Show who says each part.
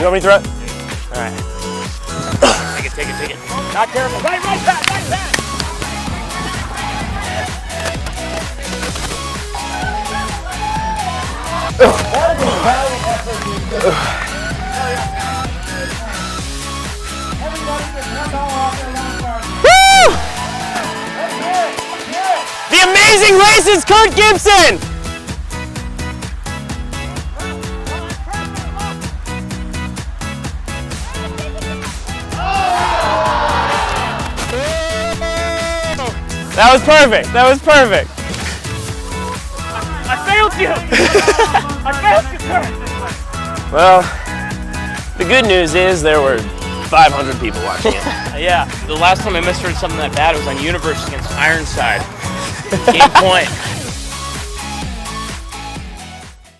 Speaker 1: You want me to throw it?
Speaker 2: All right. Take it. Not careful. Right, Pat.
Speaker 1: Woo! The Amazing Races Kurt Gibson! That was perfect.
Speaker 2: I failed you. I failed you, Kurt.
Speaker 1: Well, the good news is there were 500 people watching it.
Speaker 2: Yeah, the last time I misheard something that bad was on Universe against Ironside. Game point.